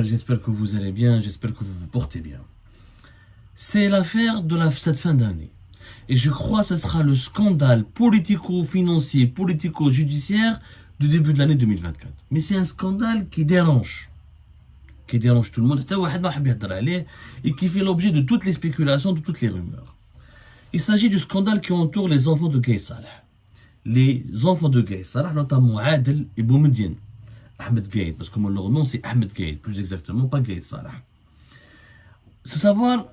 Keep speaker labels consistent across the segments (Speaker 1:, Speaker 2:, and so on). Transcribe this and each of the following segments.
Speaker 1: J'espère que vous allez bien, j'espère que vous vous portez bien. C'est l'affaire de cette fin d'année. Et je crois que ce sera le scandale politico-financier, politico-judiciaire du début de l'année 2024. Mais c'est un scandale qui dérange tout le monde, et qui fait l'objet de toutes les spéculations, de toutes les rumeurs. Il s'agit du scandale qui entoure les enfants de Gaye Salah. Les enfants de Gaye Salah, notamment Adel et Boumediene. Ahmed Gaye, parce que leur nom c'est Ahmed Gaye, plus exactement, pas Gaye Salah. C'est savoir,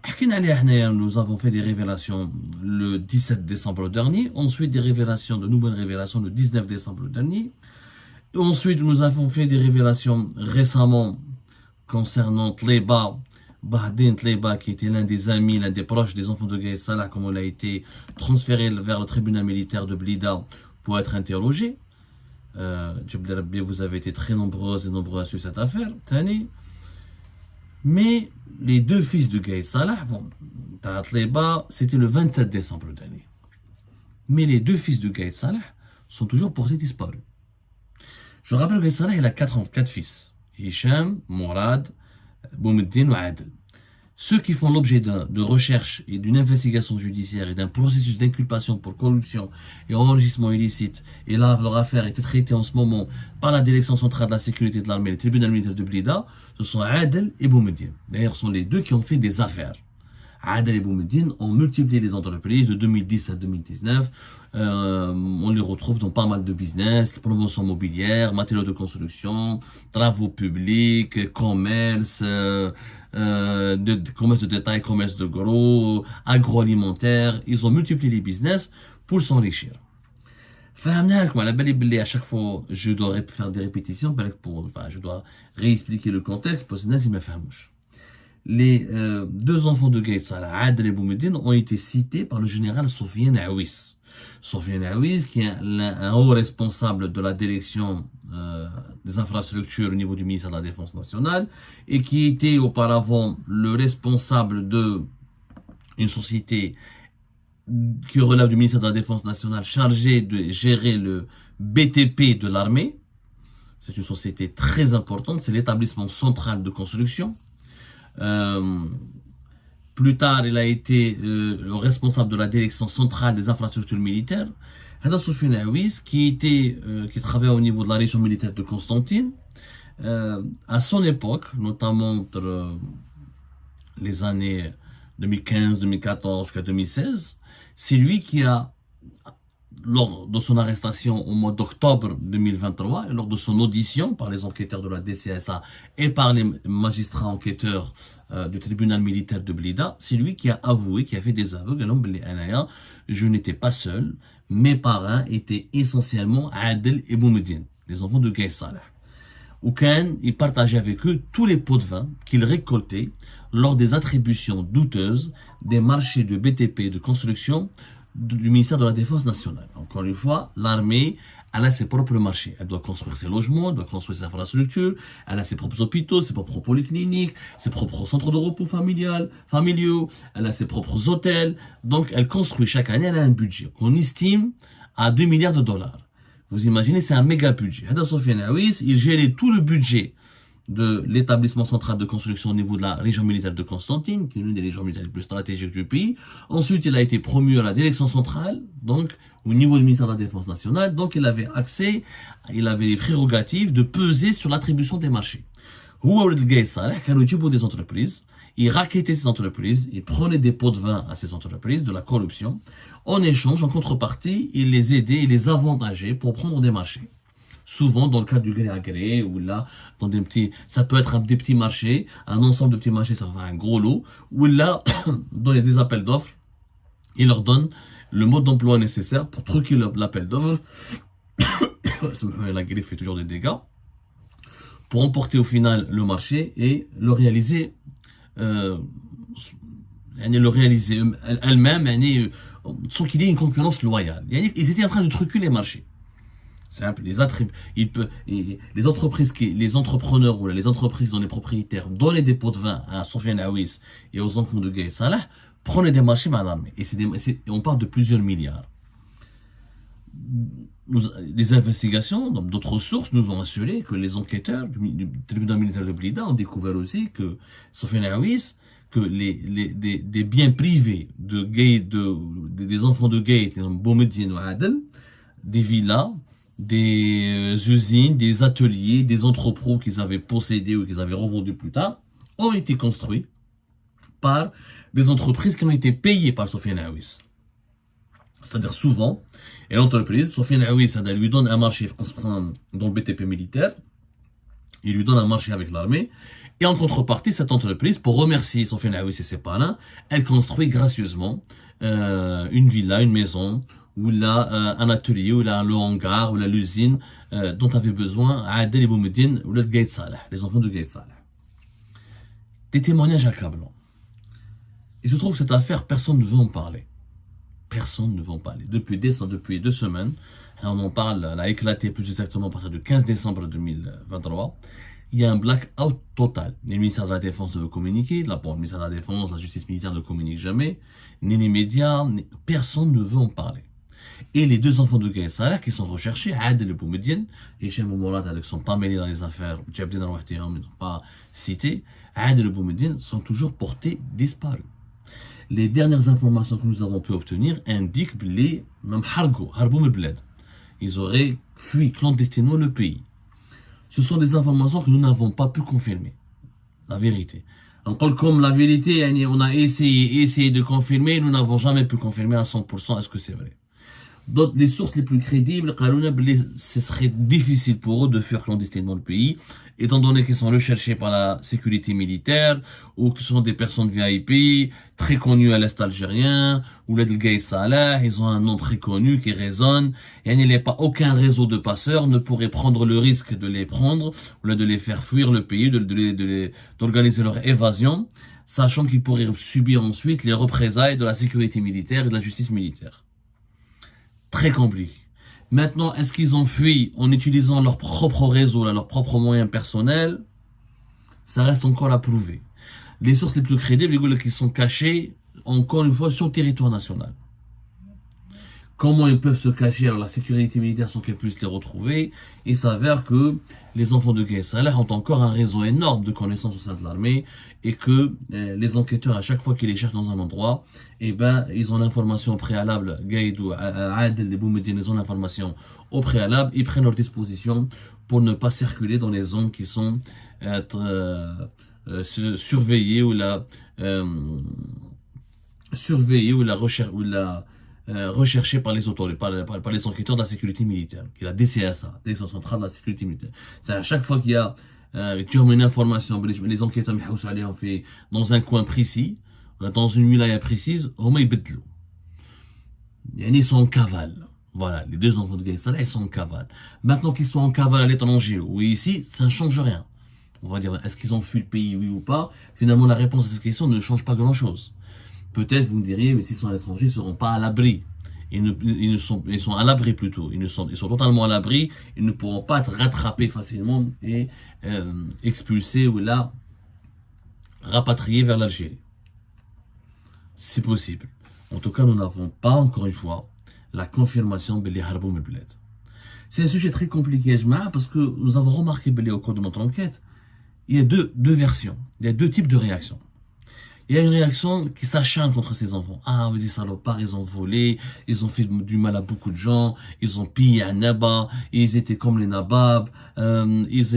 Speaker 1: nous avons fait des révélations le 17 décembre dernier, ensuite des révélations, de nouvelles révélations le 19 décembre dernier, et ensuite nous avons fait des révélations récemment concernant Tleba, Bahdin Tleba, qui était l'un des amis, l'un des proches des enfants de Gaye Salah, comme on a été transféré vers le tribunal militaire de Blida pour être interrogé. Vous avez été très nombreux et nombreux sur cette affaire, Tani. Mais les deux fils de Gaye Salah, c'était le 27 décembre dernier. Mais les deux fils de Gaye Salah sont toujours portés disparus. Je rappelle que Gaye Salah, il a quatre fils. Hicham, Mourad, Boumediene ou Adel. Ceux qui font l'objet de recherche et d'une investigation judiciaire et d'un processus d'inculpation pour corruption et enrichissement illicite, et là, leur affaire a été traitée en ce moment par la Direction centrale de la sécurité de l'armée et le tribunal militaire de Blida, ce sont Adel et Boumediene. D'ailleurs, ce sont les deux qui ont fait des affaires. Adel et Boumediene ont multiplié les entreprises de 2010 à 2019. On les retrouve dans pas mal de business, promotion mobilière, matériaux de construction, travaux publics, commerce, commerce de détail, commerce de gros, agroalimentaire. Ils ont multiplié les business pour s'enrichir. À chaque fois, je dois faire des répétitions, je dois réexpliquer le contexte pour que les gens me fassent. Les deux enfants de Gaye Salah, Adel et Boumediene, ont été cités par le général Sofiane Aouis. Sofiane Aouis, qui est un haut responsable de la direction des infrastructures au niveau du ministère de la Défense nationale et qui était auparavant le responsable de une société qui relève du ministère de la Défense nationale chargée de gérer le BTP de l'armée. C'est une société très importante, c'est l'établissement central de construction. Plus tard, il a été le responsable de la direction centrale des infrastructures militaires. Hada Sofiane Aouis, qui travaillait au niveau de la région militaire de Constantine, à son époque, notamment entre les années 2015, 2014 jusqu'à 2016, c'est lui qui a, lors de son arrestation au mois d'octobre 2023, et lors de son audition par les enquêteurs de la DCSA et par les magistrats enquêteurs du tribunal militaire de Blida, c'est lui qui a avoué, qui a fait des aveux, je n'étais pas seul, mes parrains étaient essentiellement Adel et Boumediene, les enfants de Gaye Salah. Il partageait avec eux tous les pots de vin qu'il récoltait lors des attributions douteuses des marchés de BTP de construction du ministère de la Défense nationale. Encore une fois, l'armée, elle a ses propres marchés. Elle doit construire ses logements, elle doit construire ses infrastructures, elle a ses propres hôpitaux, ses propres polycliniques, ses propres centres de repos familiaux, elle a ses propres hôtels. Donc, elle construit chaque année, elle a un budget qu'on estime à 2 milliards de dollars. Vous imaginez, c'est un méga budget. Hada Sofiane Aouis, il gérait tout le budget de l'établissement central de construction au niveau de la région militaire de Constantine, qui est l'une des régions militaires les plus stratégiques du pays. Ensuite, il a été promu à la direction centrale, donc au niveau du ministère de la Défense nationale. Donc, il avait accès, il avait des prérogatives de peser sur l'attribution des marchés. Gaye Salah, des entreprises, il rackettait ces entreprises, il prenait des pots de vin à ces entreprises, de la corruption. En échange, en contrepartie, il les aidait, il les avantageait pour prendre des marchés. Souvent dans le cadre du gré à gré, ou là, dans des petits, ça peut être des petits marchés, un ensemble de petits marchés, ça va faire un gros lot, ou là, dans les des appels d'offres, il leur donne le mode d'emploi nécessaire pour truquer l'appel d'offres. La griffe fait toujours des dégâts, pour emporter au final le marché et le réaliser, elle-même, sans qu'il y ait une concurrence loyale. Ils étaient en train de truquer les marchés. Simple, les entreprises, les entrepreneurs ou les entreprises dont les propriétaires donnaient des pots de vin à Sofiane Aouis et aux enfants de Gaye Salah, prenaient des marchés à l'armée. Et on parle de plusieurs milliards. les investigations, d'autres sources nous ont assuré que les enquêteurs du tribunal militaire de Blida ont découvert aussi que Sofiane Aouis, que des biens privés des enfants de Gate, Boumediene ou Adel, des villas, des usines, des ateliers, des entrepôts qu'ils avaient possédés ou qu'ils avaient revendus plus tard, ont été construits par des entreprises qui ont été payées par Sofiane Aouis. C'est-à-dire souvent, et l'entreprise, Sofiane Aouis, lui donne un marché dans le BTP militaire, il lui donne un marché avec l'armée, et en contrepartie, cette entreprise, pour remercier Sofiane Aouis et ses parrains, elle construit gracieusement une villa, une maison, ou là un atelier, ou là le hangar, ou là l'usine dont avait besoin Adel et Boumediene, ou là de Gaït Salah, les enfants de Gaït Salah. Des témoignages accablants. Il se trouve que cette affaire, personne ne veut en parler. Personne ne veut en parler. Depuis 2 semaines, on en parle, elle a éclaté plus exactement à partir du 15 décembre 2023. Il y a un blackout total. Le ministère de la Défense ne veut communiquer, le ministère de la Défense, la justice militaire ne communique jamais, ni les médias, personne ne veut en parler. Et les 2 enfants de Gaït Salah qui sont recherchés, Adel et Boumediene, et chez Moumoulat, ils ne sont pas mêlés dans les affaires, ils ne sont pas cités, Adel et Boumediene sont toujours portés disparus. Les dernières informations que nous avons pu obtenir indiquent que les même Harbou Mebled, ils auraient fui clandestinement le pays. Ce sont des informations que nous n'avons pas pu confirmer. La vérité. Comme la vérité, on a essayé de confirmer, nous n'avons jamais pu confirmer à 100% est-ce que c'est vrai. Les sources les plus crédibles, ce serait difficile pour eux de fuir clandestinement le pays, étant donné qu'ils sont recherchés par la sécurité militaire, ou que ce sont des personnes VIP, très connues à l'Est algérien, ou là de Gaït Salah, ils ont un nom très connu qui résonne, et il n'y a pas aucun réseau de passeurs ne pourrait prendre le risque de les prendre, ou là de les faire fuir le pays, d'organiser leur évasion, sachant qu'ils pourraient subir ensuite les représailles de la sécurité militaire et de la justice militaire. Très compliqué. Maintenant, est-ce qu'ils ont fui en utilisant leur propre réseau, leurs propres moyens personnels? Ça reste encore à prouver. Les sources les plus crédibles, ils disent qu'ils sont cachés, encore une fois, sur le territoire national. Comment ils peuvent se cacher? Alors la sécurité militaire sans qu'elle puisse les retrouver. Il s'avère que les enfants de Gaït Salah ont encore un réseau énorme de connaissances au sein de l'armée et que les enquêteurs, à chaque fois qu'ils les cherchent dans un endroit, ils ont l'information au préalable. Gaïd ou Adel et Boumediene, ils ont l'information au préalable. Ils prennent leurs dispositions pour ne pas circuler dans les zones qui sont surveillées ou recherché par les autorités, par les enquêteurs de la sécurité militaire, qui est la DCSA, Direction centrale de la sécurité militaire. C'est à chaque fois qu'il y a une information, les enquêteurs ont fait dans un coin précis, dans une wilaya précise, ils sont en cavale. Voilà, les 2 enfants de Gaït Salah, ils sont en cavale. Maintenant qu'ils sont en cavale à l'étranger ou ici, ça ne change rien. On va dire, est-ce qu'ils ont fui le pays, oui ou pas? Finalement, la réponse à cette question ne change pas grand-chose. Peut-être vous me diriez, mais s'ils sont à l'étranger, ils ne seront pas à l'abri. Ils sont à l'abri plutôt. Ils sont totalement à l'abri. Ils ne pourront pas être rattrapés facilement et expulsés ou là rapatriés vers l'Algérie. C'est possible. En tout cas, nous n'avons pas, encore une fois, la confirmation de l'Harbou Mebled. C'est un sujet très compliqué, parce que nous avons remarqué au cours de notre enquête, il y a deux versions, il y a 2 types de réactions. Il y a une réaction qui s'acharne contre ces enfants. Ah, vous dites salopards, ils ont volé, ils ont fait du mal à beaucoup de gens, ils ont pillé un Naba, ils étaient comme les Nababs, ils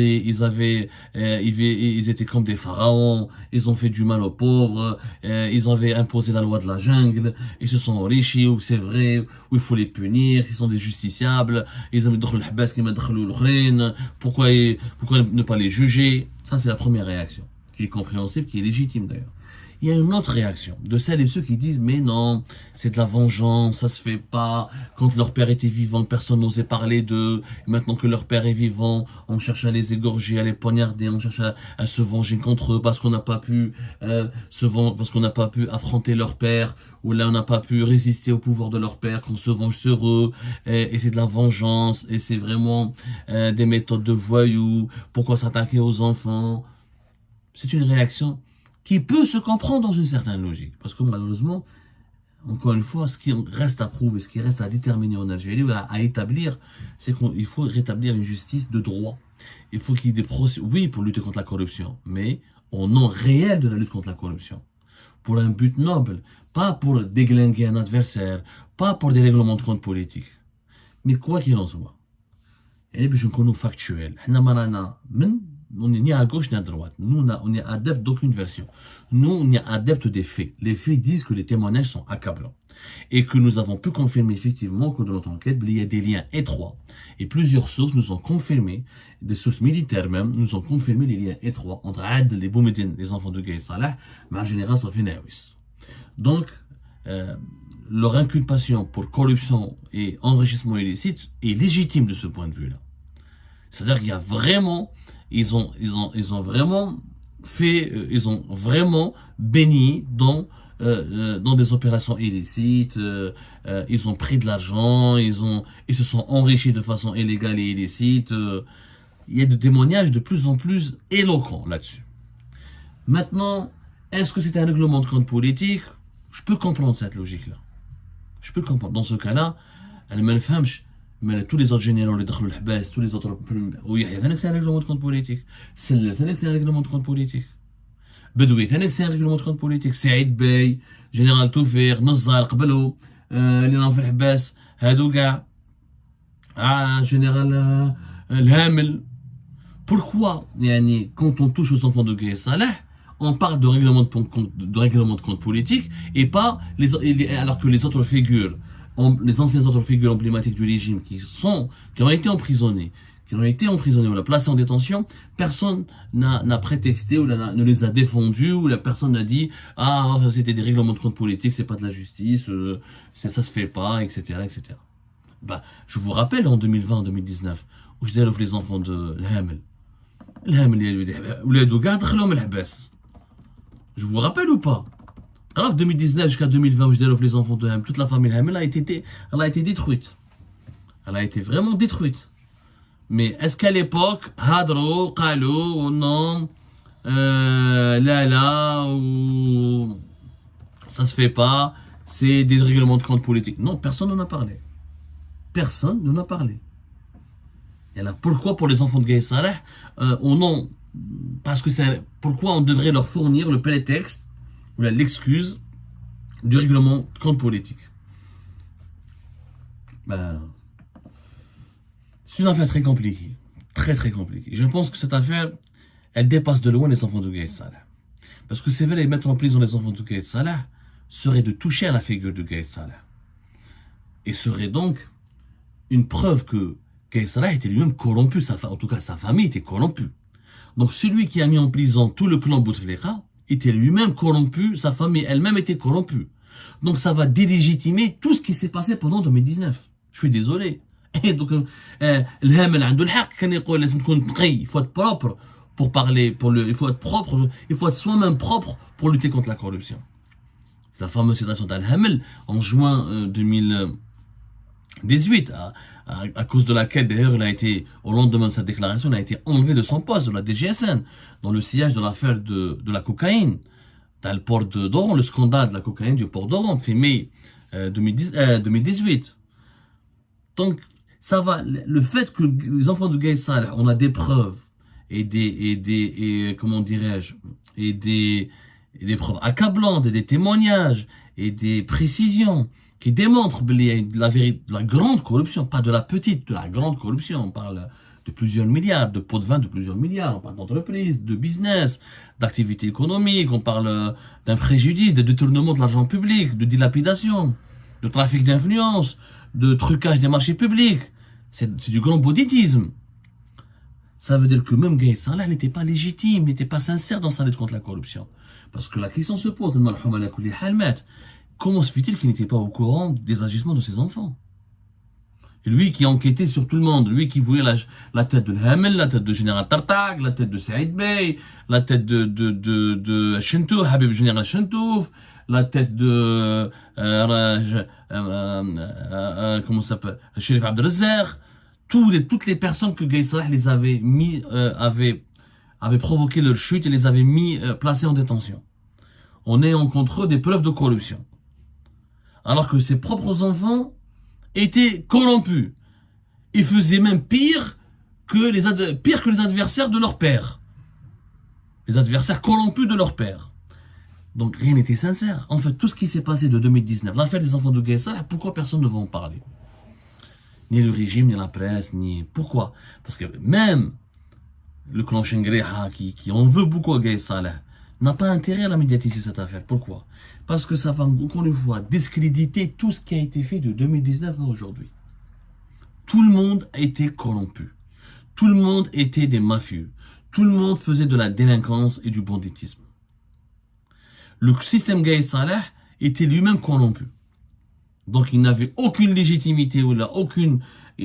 Speaker 1: étaient comme des pharaons, ils ont fait du mal aux pauvres, ils avaient imposé la loi de la jungle, ils se sont enrichis, ou c'est vrai, ou il faut les punir, ils sont des justiciables, ils ont mis le habas qui m'a pourquoi ne pas les juger? Ça, c'est la première réaction, qui est compréhensible, qui est légitime d'ailleurs. Il y a une autre réaction de celles et ceux qui disent mais non, c'est de la vengeance, ça se fait pas. Quand leur père était vivant, personne n'osait parler d'eux. Maintenant que leur père est vivant, on cherche à les égorger, à les poignarder, on cherche à se venger contre eux parce qu'on n'a pas pu parce qu'on n'a pas pu affronter leur père, ou là on n'a pas pu résister au pouvoir de leur père, qu'on se venge sur eux, et c'est de la vengeance, et c'est vraiment des méthodes de voyous. Pourquoi s'attaquer aux enfants? C'est une réaction qui peut se comprendre dans une certaine logique. Parce que malheureusement, encore une fois, ce qui reste à prouver, ce qui reste à déterminer en Algérie, à établir, c'est qu'il faut rétablir une justice de droit. Il faut qu'il y ait des procès, oui, pour lutter contre la corruption, mais au nom réel de la lutte contre la corruption. Pour un but noble, pas pour déglinguer un adversaire, pas pour des règlements de compte politiques. Mais quoi qu'il en soit, et باش نكونوا factuels, حنا ما رانا on n'est ni à gauche ni à droite. Nous, on est adepte d'aucune version. Nous, on est adepte des faits. Les faits disent que les témoignages sont accablants. Et que nous avons pu confirmer effectivement au cours de notre enquête, il y a des liens étroits. Et plusieurs sources nous ont confirmé, des sources militaires même, nous ont confirmé les liens étroits entre Adel et Boumedine, les enfants de Gaïd Salah, mais en général, ça fait Naouis. Donc, leur inculpation pour corruption et enrichissement illicite est légitime de ce point de vue-là. C'est-à-dire qu'il y a vraiment, ils ont vraiment fait, ils ont vraiment béni dans des opérations illicites, ils ont pris de l'argent, ils se sont enrichis de façon illégale et illicite. Il y a des témoignages de plus en plus éloquents là-dessus. Maintenant, est-ce que c'est un règlement de compte politique? Je peux comprendre cette logique-là. Je peux comprendre. Dans ce cas-là, elle ne me fahmش. Mais tous les autres généraux, les دخلوا الحباس, tous les autres, oui, c'est un règlement de compte politique. C'est un règlement de compte politique. Bedoui, c'est un règlement de compte politique. Saïd Bey, général Toufir, Nazzar, قبلوا, اللي راهم في الحباس, هادو كاع, général الهامل. Pourquoi, quand on touche aux enfants de Gaïd Salah, on parle de règlement de compte politique et pas alors que les autres figures, les anciennes autres figures emblématiques du régime qui ont été emprisonnées ou placées en détention, personne n'a prétexté ou ne les a défendus ou la personne n'a dit c'était des règlements de compte politique, c'est pas de la justice, ça se fait pas, etc. Bah, je vous rappelle en 2020-2019 où je disais les enfants de l'Hamel ولادو كاع دخلوهم الحباس. Je vous rappelle ou pas? Alors 2019 jusqu'à 2020 où je disais les enfants de Hamel, toute la famille Hamel a été détruite. Elle a été vraiment détruite. Mais est-ce qu'à l'époque, Hadro, Qalou, ou non, là, ou ça se fait pas, c'est des règlements de compte politique? Non, personne n'en a parlé. Personne n'en a parlé. Et là, pourquoi pour les enfants de Gaïd Salah, parce que pourquoi on devrait leur fournir le prétexte ou l'excuse du règlement de compte politique? C'est une affaire très compliquée. Très très compliquée. Je pense que cette affaire, elle dépasse de loin les enfants de Gaïd Salah. Parce que c'est vrai, mettre en prison les enfants de Gaïd Salah serait de toucher à la figure de Gaïd Salah. Et serait donc une preuve que Gaïd Salah était lui-même corrompu, en tout cas sa famille était corrompue. Donc celui qui a mis en prison tout le clan Bouteflika était lui-même corrompu, sa famille elle-même était corrompue. Donc ça va délégitimer tout ce qui s'est passé pendant 2019. Je suis désolé. Et donc, الهامل عنده الحق كان يقول لازم تكون نقي, il faut être propre pour parler, il faut être propre, il faut être soi-même propre pour lutter contre la corruption. C'est la fameuse citation d'Al-Hamel en juin 2018, à cause de laquelle d'ailleurs il a été, au lendemain de sa déclaration, il a été enlevé de son poste de la DGSN dans le sillage de l'affaire de la cocaïne dans le port d'Oran, le scandale de la cocaïne du port d'Oran, fait mai 2018. Donc ça va, le fait que les enfants de Gaïd Salah, on a des preuves et comment dirais-je, et des preuves accablantes et des témoignages et des précisions qui démontrent de la grande corruption, pas de la petite, de la grande corruption. On parle de plusieurs milliards, de pots de vin de plusieurs milliards, on parle d'entreprises, de business, d'activités économiques, on parle d'un préjudice, de détournement de l'argent public, de dilapidation, de trafic d'influence, de trucage des marchés publics. C'est du grand banditisme. Ça veut dire que même Gaïd Salah n'était pas légitime, n'était pas sincère dans sa lutte contre la corruption. Parce que la question se pose, comment se fait-il qu'il n'était pas au courant des agissements de ses enfants? Et lui qui enquêtait sur tout le monde, lui qui voulait la tête de Hamel, la tête de Général Tartag, la tête de Saïd Bey, la tête de Chentouf, Habib Général Chentouf, la tête de comment ça s'appelle, Chérif Abdelrazak, toutes les personnes que Gaïd Salah les avait mis, avaient provoqué leur chute et les avait mis placés en détention. En ayant contre eux des preuves de corruption. alors que ses propres enfants étaient corrompus. Ils faisaient même pire que les adversaires de leur père. Les adversaires corrompus de leur père. Donc rien n'était sincère. En fait, tout ce qui s'est passé de 2019, l'affaire des enfants de Gaye Salah, pourquoi personne ne va en parler? Ni le régime, ni la presse, ni... Pourquoi? Parce que même le clan Shengreha, qui en veut beaucoup à Gaye Salah, n'a pas intérêt à la médiatiser cette affaire. Pourquoi? Parce que ça va, encore une fois, discréditer tout ce qui a été fait de 2019 à aujourd'hui. Tout le monde a été corrompu. Tout le monde était des mafieux. Tout le monde faisait de la délinquance et du banditisme. Le système Gaye Salah était lui-même corrompu. Donc il n'avait aucune légitimité ou là, aucune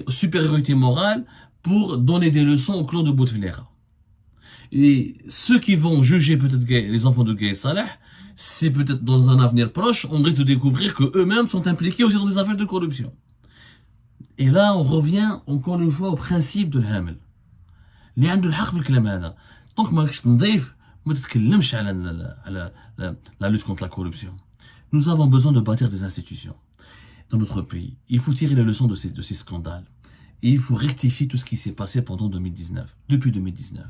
Speaker 1: supériorité morale pour donner des leçons au clan de Bouteflika. Et ceux qui vont juger peut-être les enfants de Gaye Salah, c'est peut-être dans un avenir proche, on risque de découvrir qu'eux-mêmes sont impliqués aussi dans des affaires de corruption. Et là, on revient encore une fois au principe de الهامل. اللي عنده الحق في الكلام هذا. Donc ما راكش نضيف ما تتكلمش على la lutte contre la corruption. Nous avons besoin de bâtir des institutions dans notre pays. Il faut tirer les leçons de ces scandales. Et il faut rectifier tout ce qui s'est passé pendant 2019, depuis 2019.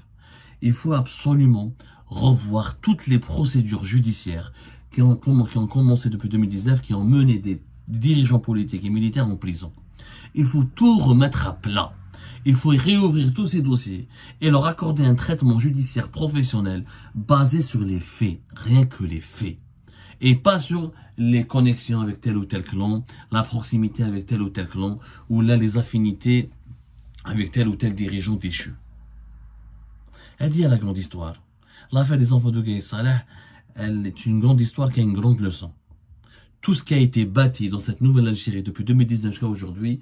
Speaker 1: Il faut absolument revoir toutes les procédures judiciaires qui ont commencé depuis 2019, qui ont mené des dirigeants politiques et militaires en prison. Il faut tout remettre à plat. Il faut réouvrir tous ces dossiers et leur accorder un traitement judiciaire professionnel basé sur les faits, rien que les faits. Et pas sur les connexions avec tel ou tel clan, la proximité avec tel ou tel clan, ou là les affinités avec tel ou tel dirigeant déchu. Elle dit à la grande histoire. L'affaire des enfants de Gaye Salah, elle est une grande histoire qui a une grande leçon. Tout ce qui a été bâti dans cette nouvelle Algérie depuis 2019 jusqu'à aujourd'hui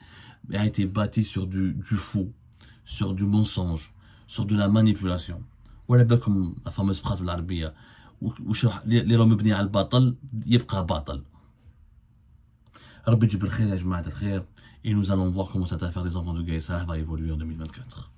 Speaker 1: a été bâti sur du faux, sur du mensonge, sur de la manipulation. Voilà comme la fameuse phrase de l'Arabie. اللي راه مبني على الباطل يبقى باطل. ربي يجيب الخير يا جماعة الخير. Et nous allons voir comment cette affaire des enfants de Gaye Salah va évoluer en 2024.